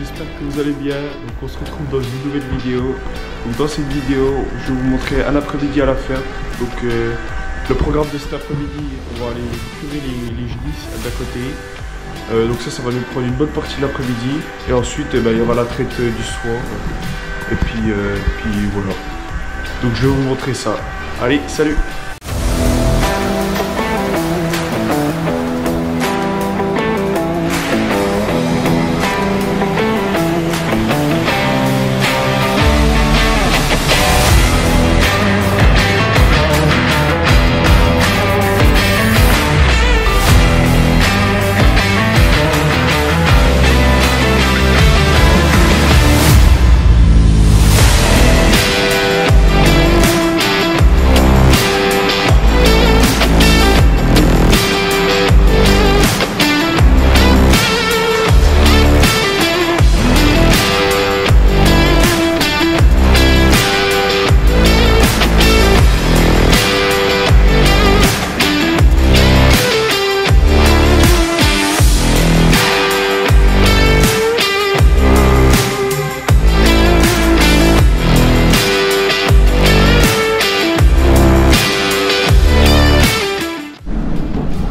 j'espère que vous allez bien. Donc on se retrouve dans une nouvelle vidéo. Donc dans cette vidéo, je vais vous montrer un après-midi à la ferme. Donc le programme de cet après-midi, on va aller curer les génisses d'à côté. Donc ça va nous prendre une bonne partie de l'après-midi. Et ensuite, il y aura la traite du soir. Et puis voilà. Donc je vais vous montrer ça. Allez, salut!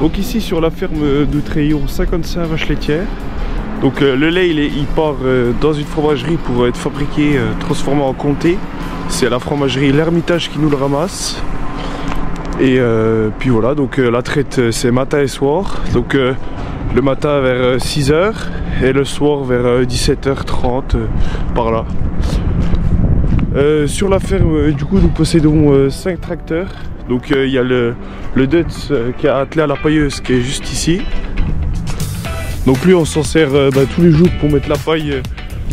Donc ici sur la ferme de Tréillon, 55 vaches laitières. Donc le lait il part dans une fromagerie pour être fabriqué, transformé en comté. C'est la fromagerie L'Hermitage qui nous le ramasse. Et puis voilà, donc la traite c'est matin et soir. Donc le matin vers 6 h et le soir vers 17 h 30 par là. Sur la ferme du coup nous possédons 5 tracteurs. Donc il y a le Dutz qui a attelé à la pailleuse qui est juste ici. Donc lui on s'en sert tous les jours pour mettre la paille et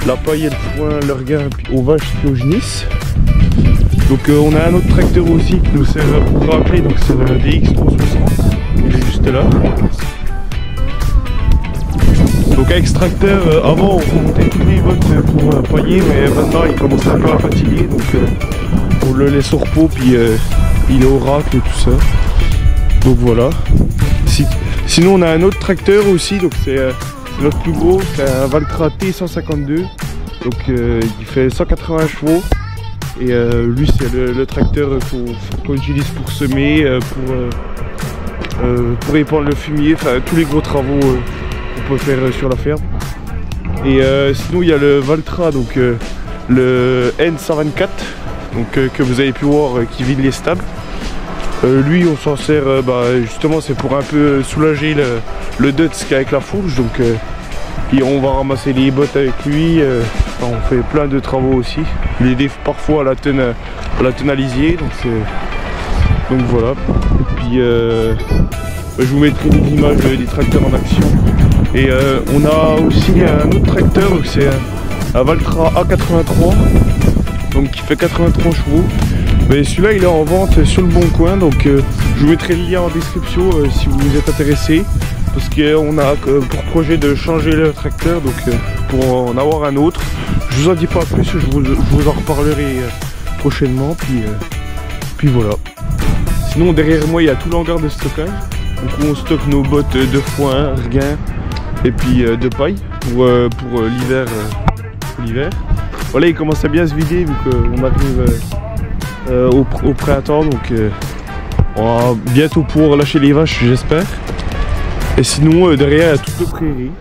le foin, le regain aux vaches et aux génisses. Donc on a un autre tracteur aussi qui nous sert pour racler, donc c'est le DX360, il est juste là. Donc avec ce tracteur, avant on remontait tous les bottes pour pailler, mais maintenant il commence un peu à fatiguer, donc on le laisse au repos, puis il est au racle et tout ça. Donc voilà. Sinon on a un autre tracteur aussi, donc c'est notre plus gros, c'est un Valtra T152. Donc il fait 180 chevaux. Et lui c'est le tracteur qu'on utilise pour semer, pour épandre le fumier, enfin tous les gros travaux qu'on peut faire sur la ferme. Et sinon il y a le Valtra, donc le N124, donc, que vous avez pu voir qui vide les stables. Lui on s'en sert justement, c'est pour un peu soulager le Dutz qui est avec la fourche, donc et on va ramasser les bottes avec lui. On fait plein de travaux aussi. Il aide parfois à la tonne à lisier, donc voilà. Et puis je vous mettrai des images des tracteurs en action. Et on a aussi un autre tracteur, donc c'est un Valtra A83, donc qui fait 83 chevaux. Mais celui-là il est en vente sur le Bon Coin, donc je vous mettrai le lien en description si vous êtes intéressé, parce qu'on a pour projet de changer le tracteur, donc pour en avoir un autre. Je vous en dis pas plus, je vous en reparlerai prochainement, puis voilà. Sinon derrière moi il y a tout l'hangar de stockage, donc où on stocke nos bottes de foin, regain et puis de paille pour l'hiver. Voilà, il commence à bien se vider vu qu'on arrive au printemps, donc on va bientôt pouvoir lâcher les vaches, j'espère. Et sinon derrière il y a toutes les prairies.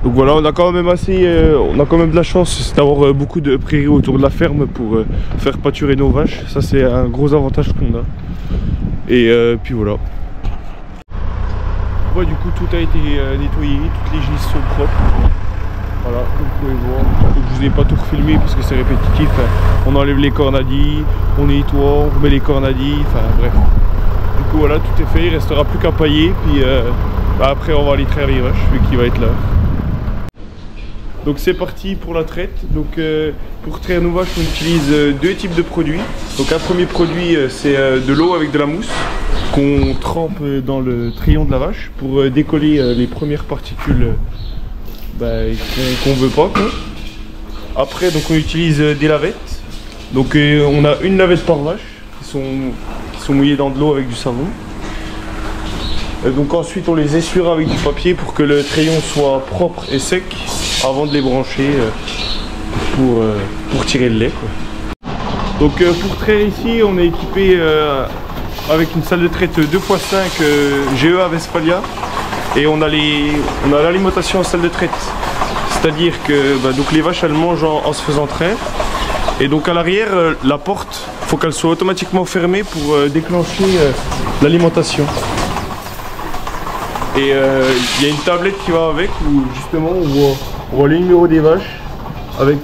Donc voilà, on a quand même de la chance d'avoir beaucoup de prairies autour de la ferme pour faire pâturer nos vaches. Ça c'est un gros avantage qu'on a. Et puis voilà. Ouais, du coup tout a été nettoyé, toutes les génisses sont propres. Voilà, comme vous pouvez voir. Donc, je vous ai pas tout refilmé parce que c'est répétitif. On enlève les cornadis, on nettoie, on remet les cornadis, enfin bref. Du coup voilà, tout est fait, il restera plus qu'à pailler, puis après on va aller traire les vaches, vu qu'il va être là. Donc c'est parti pour la traite. Donc pour traire nos vaches on utilise deux types de produits. Donc un premier produit c'est de l'eau avec de la mousse qu'on trempe dans le trillon de la vache pour décoller les premières particules qu'on veut pas, quoi. Après donc on utilise des lavettes. Donc on a une lavette par vache qui sont mouillées dans de l'eau avec du savon. Donc ensuite on les essuiera avec du papier pour que le crayon soit propre et sec. avant de les brancher pour tirer le lait, quoi. Donc pour traire ici, on est équipé avec une salle de traite 2x5 GEA Westphalia et on a l'alimentation en salle de traite. C'est-à-dire que donc les vaches elles mangent en se faisant traire et donc à l'arrière la porte, faut qu'elle soit automatiquement fermée pour déclencher l'alimentation. Et il y a une tablette qui va avec où justement on voit le numéro des vaches avec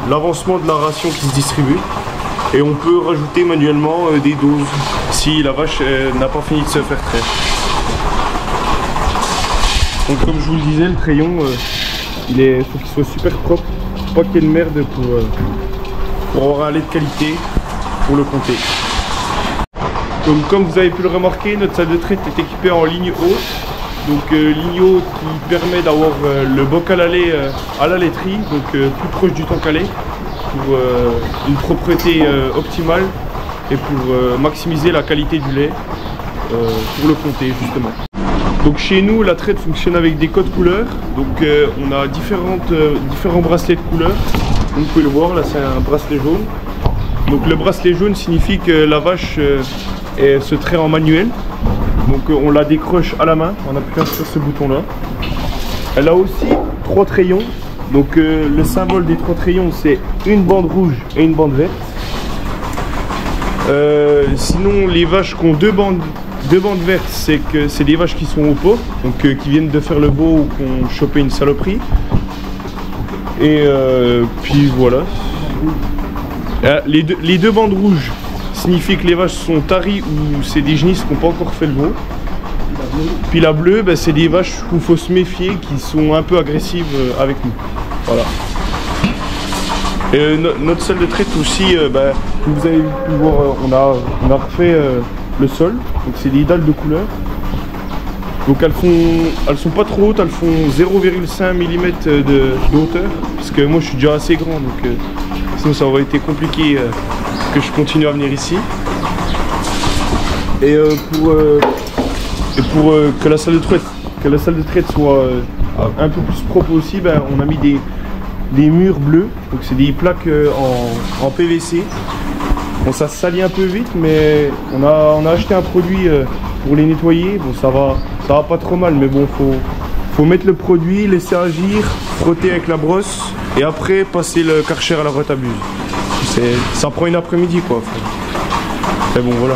l'avancement de la ration qui se distribue. Et on peut rajouter manuellement des doses si la vache n'a pas fini de se faire traire. Donc comme je vous le disais, le crayon, faut qu'il soit super propre, pas qu'il y ait de merde pour avoir un lait de qualité pour le compter. Donc comme vous avez pu le remarquer, notre salle de traite est équipée en ligne haute. Donc ligne haute qui permet d'avoir le bocal à lait à la laiterie, donc plus proche du tank à lait, pour une propreté optimale et pour maximiser la qualité du lait pour le compter justement. Donc chez nous la traite fonctionne avec des codes couleurs, donc on a différents bracelets de couleurs. Donc, vous pouvez le voir, là c'est un bracelet jaune. Donc le bracelet jaune signifie que la vache se traite en manuel. Donc on la décroche à la main en appuyant sur ce bouton là. Elle a aussi 3 trayons. Donc le symbole des 3 trayons c'est une bande rouge et une bande verte. Sinon les vaches qui ont deux bandes vertes, c'est que c'est des vaches qui sont au pot, donc qui viennent de faire le beau ou qui ont chopé une saloperie. Et puis voilà. Les deux bandes rouges signifient que les vaches sont taries ou c'est des genisses qui n'ont pas encore fait le beau. Puis la bleue, c'est des vaches où il faut se méfier, qui sont un peu agressives avec nous. Voilà. Et notre salle de traite aussi, comme vous avez pu voir, on a refait le sol. Donc c'est des dalles de couleur. Donc elles sont pas trop hautes, elles font 0,5 mm de hauteur. Parce que moi je suis déjà assez grand, donc sinon ça aurait été compliqué que je continue à venir ici. Et pour que la salle de traite soit un peu plus propre aussi, on a mis des murs bleus. Donc c'est des plaques en PVC. Bon, ça se salit un peu vite, mais on a acheté un produit pour les nettoyer. Bon, ça va pas trop mal, mais bon, faut mettre le produit, laisser agir, frotter avec la brosse et après passer le Karcher à la retabuse. Ça prend une après-midi quoi. Mais bon voilà.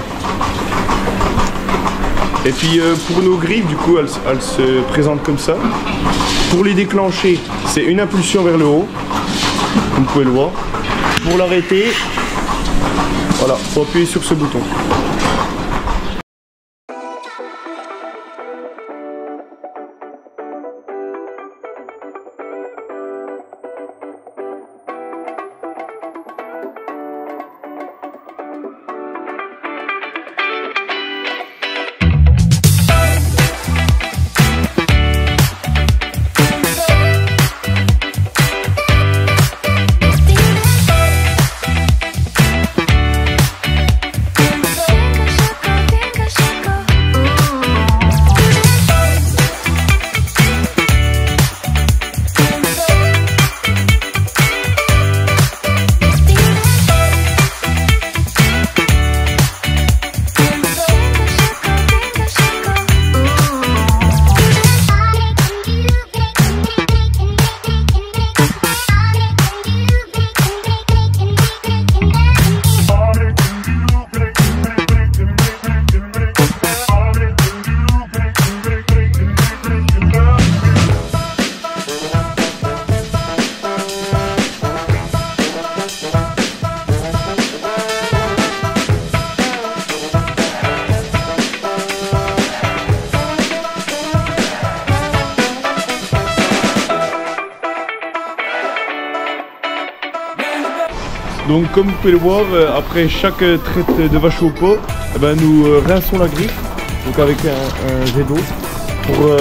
Et puis pour nos griffes, du coup, elles se présentent comme ça. Pour les déclencher, c'est une impulsion vers le haut, comme vous pouvez le voir. Pour l'arrêter, voilà, faut appuyer sur ce bouton. Donc comme vous pouvez le voir, après chaque traite de vache au pot, nous rinçons la griffe, donc avec un jet d'eau, pour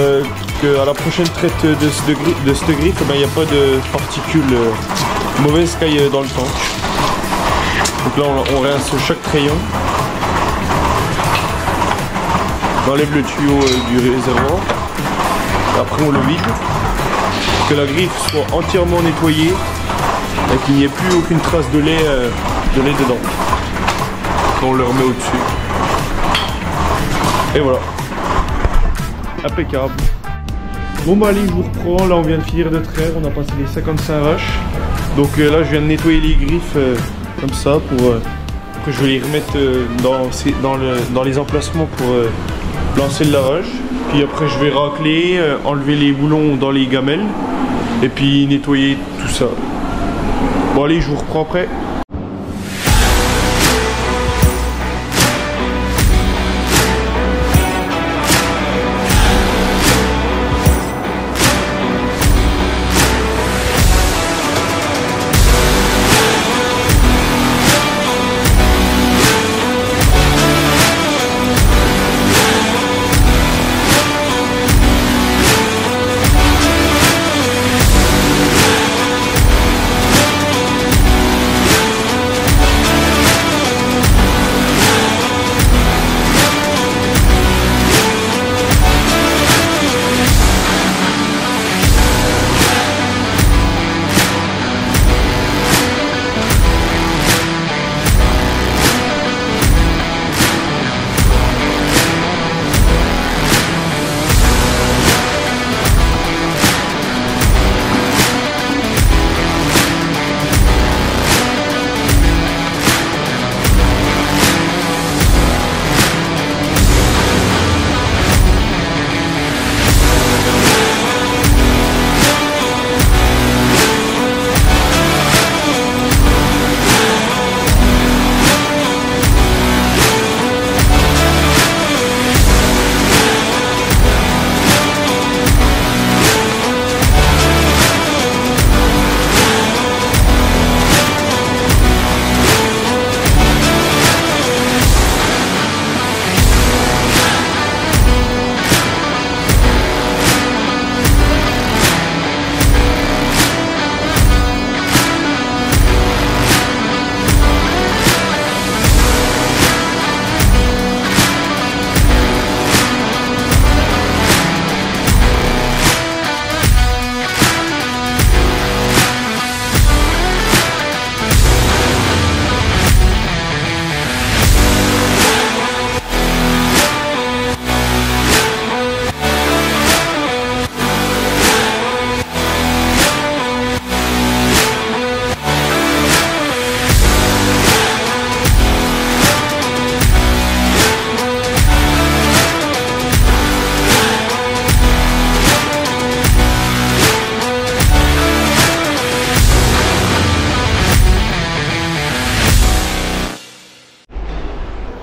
qu'à la prochaine traite de cette griffe, il n'y a pas de particules mauvaises qui aillent dans le tank. Donc là on rince chaque crayon, on enlève le tuyau du réservoir, après on le vide. que la griffe soit entièrement nettoyée et qu'il n'y ait plus aucune trace de lait dedans quand on le remet au-dessus. Et voilà, impeccable. Bon bah allez, je vous reprends. Là on vient de finir de traire, on a passé les 55 vaches. Donc là je viens de nettoyer les griffes comme ça pour après je vais les remettre dans les emplacements pour lancer le lavage. Puis après je vais racler, enlever les boulons dans les gamelles et puis nettoyer tout ça. Bon allez, je vous reprends après.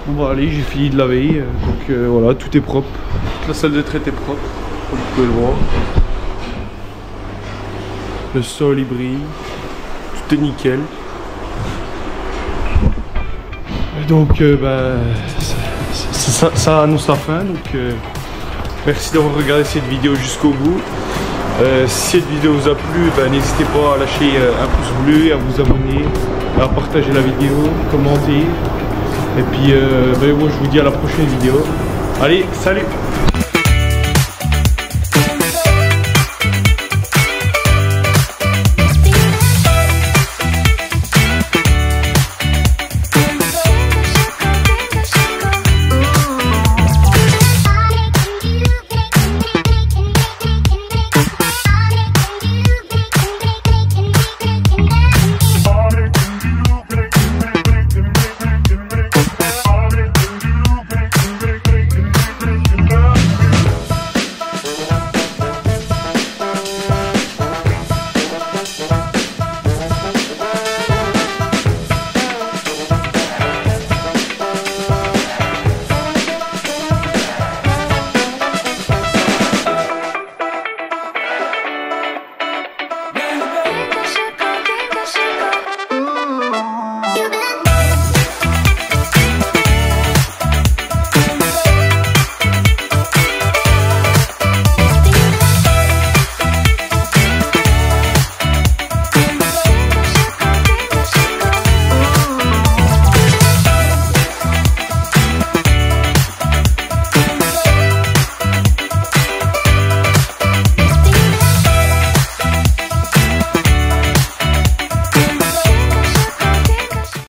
Bon bah allez, j'ai fini de laver, donc voilà, tout est propre. Toute la salle de traite est propre, comme vous pouvez le voir. Le sol il brille, tout est nickel. Et donc ça annonce la fin, donc merci d'avoir regardé cette vidéo jusqu'au bout. Si cette vidéo vous a plu, n'hésitez pas à lâcher un pouce bleu, à vous abonner, à partager la vidéo, commenter. Et puis moi je vous dis à la prochaine vidéo. Allez, salut!